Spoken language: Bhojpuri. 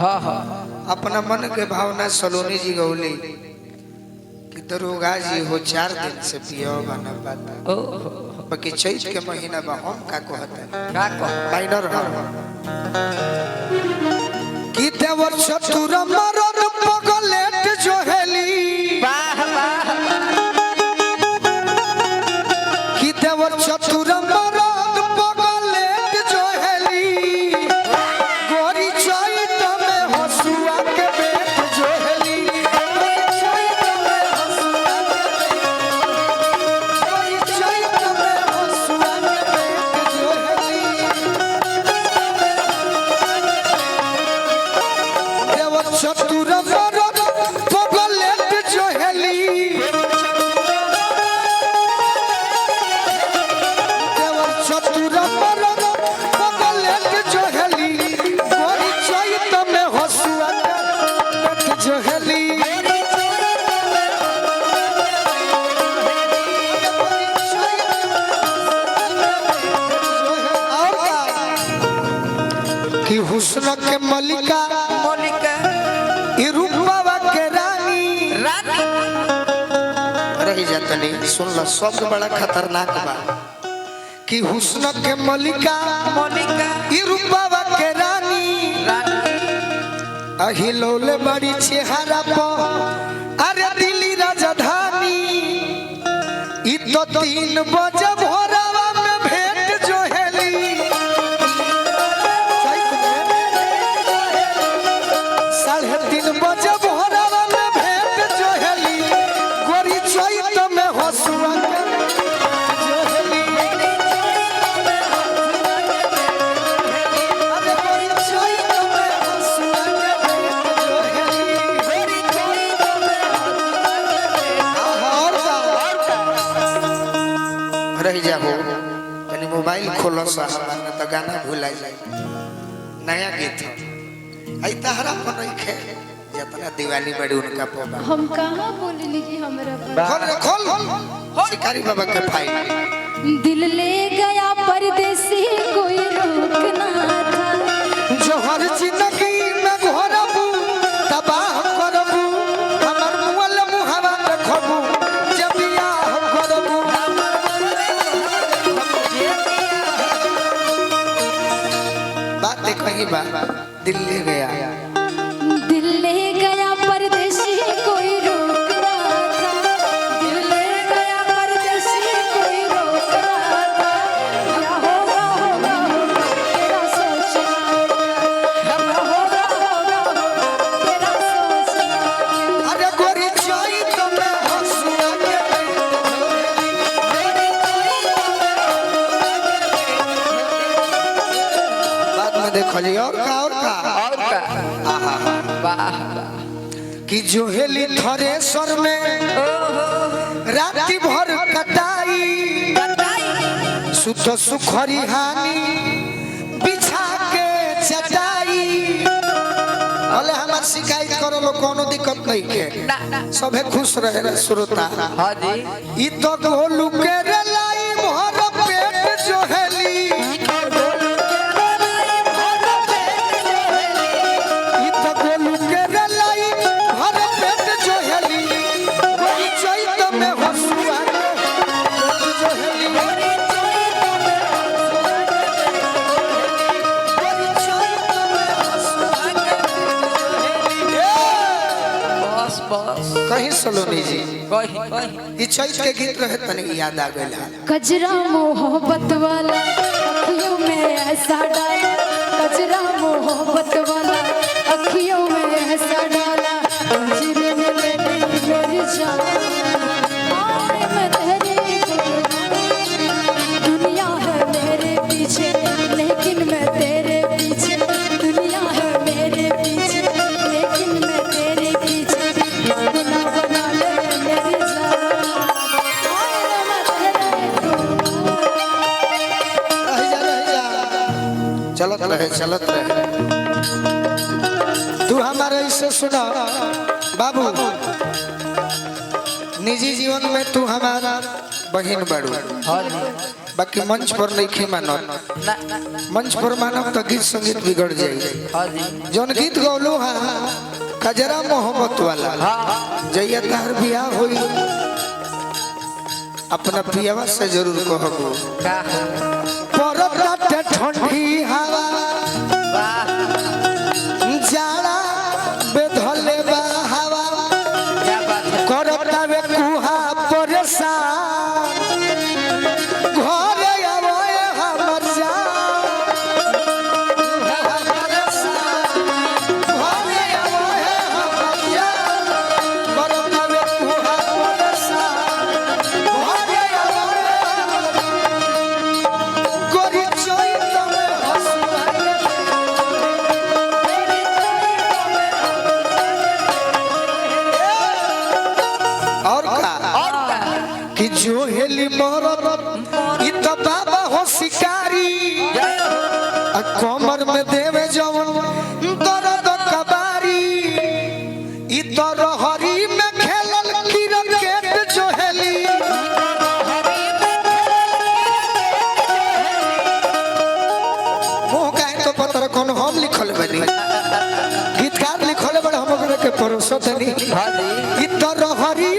हाँ हाँ अपना मन के भावना सलोनी जी गौली कि दरोगा जी हो 4 दिन से पियो बना पाता बाकी चैत के महीना बा हम का कहता क्या कह माइनर हम कि देवर चतुर मरद पगलेट जोहेली वाह वाह कि देवर चतुर मरद पगलेट जोहेली गोरी चैत में हसुआ के बेट जोहेली गोरी चैत में हसुआ के बेट जोहेली देवर चतुर मरद पगलेट जोहेली देवर चतुर मरद पगलेट जोहेली गोरी चैत में हसुआ के बेट जोहेली कि हुस्न के मलिका मोनिका ई रूपवा के रानी रानी रही जातनी सुन लो शब्द बड़ा खतरनाक बा कि हुस्न के मलिका मोनिका ई रूपवा के रानी रानी अहिलोले बड़ी चेहरा पर अरे दिल्ली राजधानी ई तो 3 बजे भोरवा में भेंट जोहेली 3:30 बजे भोरवा में भेंट जोहेली गोरी चैत में हसुआ के जोहेली अरे गोरी चैत में हसुआ के बेट जोहेली और रह जाओ तनी मोबाइल खोलो सा न तो गाना भूला जाए नया गीत आई तहरा पर नहीं खे जितना दिवाली बड़ी उनका पोगा हम कहाँ बोलेली कि हमरा पर खोल शिकारी बाबा के फाइल दिल ले गया परदेसी कोई रोकना था जो हर जिंदगी में घोरबू तबाह करबू हमर मुअल मुहवा देखबू जब बियाह करबू बात कहीं बा दिल ले गया दिल ले गया परदेसी कोई रोकना था दिल ले गया परदेसी कोई रोकना था क्या होगा होगा होगा तेरा सोचना होगा तेरा सोचना अरे गोरी चैत में हसुआ के बाद में देखली और का और का आहा वाह कि जोहेली थरेसर में राति भर कटाई सुत सुखरी हानि बिछा के चटाई भले हमार शिकायत करो लो कोनो दिक्कत नहीं के ना ना सबे खुश रहे रे श्रोता हाँ जी ई तो गोलू के रे लाई भर पेट जोहेली ई तो गोलू के रे लाई भर पेट जोहेली गोरी चैत में हसुआ के पेट जोहेली गोरी चैत में हसुआ के पेट जोहेली बस बस कहीं सलोनी जी कही ई चैत के गीत रहे तने याद आ गइला कजरा मोहब्बत वाला अखियों में ऐसा डाला कजरा मोहब्बत वाला अखियों में ऐसा डाला जिरे ने मेरी जान आए मैं तेरी दुनिया है मेरे पीछे लेकिन मैं तेरे पीछे दुनिया है मेरे पीछे लेकिन मैं तेरे पीछे बना बना ले मेरी जान आए मैं तेरे चलत रहे तू हमारे इससे सुना बाबू निजी जीवन में तू हमारा बहन बड़ू हाँ जी बाकी मंच पर नहीं खे मानो ना ना मंच पर मानो तो गीत संगीत बिगड़ जाए हाँ जी जौन गीत गौलो हा कजरा मोहब्बत वाला हाँ जैया तार बियाह होई अपना पियावा से जरूर कहबो का परत ठंडी हवा वाह जाड़ा बेधले बा हवा क्या बात है करता वे कुहा परेशान घरे आवे हमर जान घरे आवे हमर जान करता वे कुहा परेशान घरे आवे गोरी चोई तमे और का और का कि जो हेली मरद इ तो बाबा हो शिकारी आ कमर में देवे जवन दर्द कबारी इ तो रहरी में खेलल क्रिकेट जो हेली वो काहे तो पत्र कौन हम लिखल बनी गीतकार लिखल बड़ हम ओकरा के परोसत नहीं हाँ जी इ तो रहरी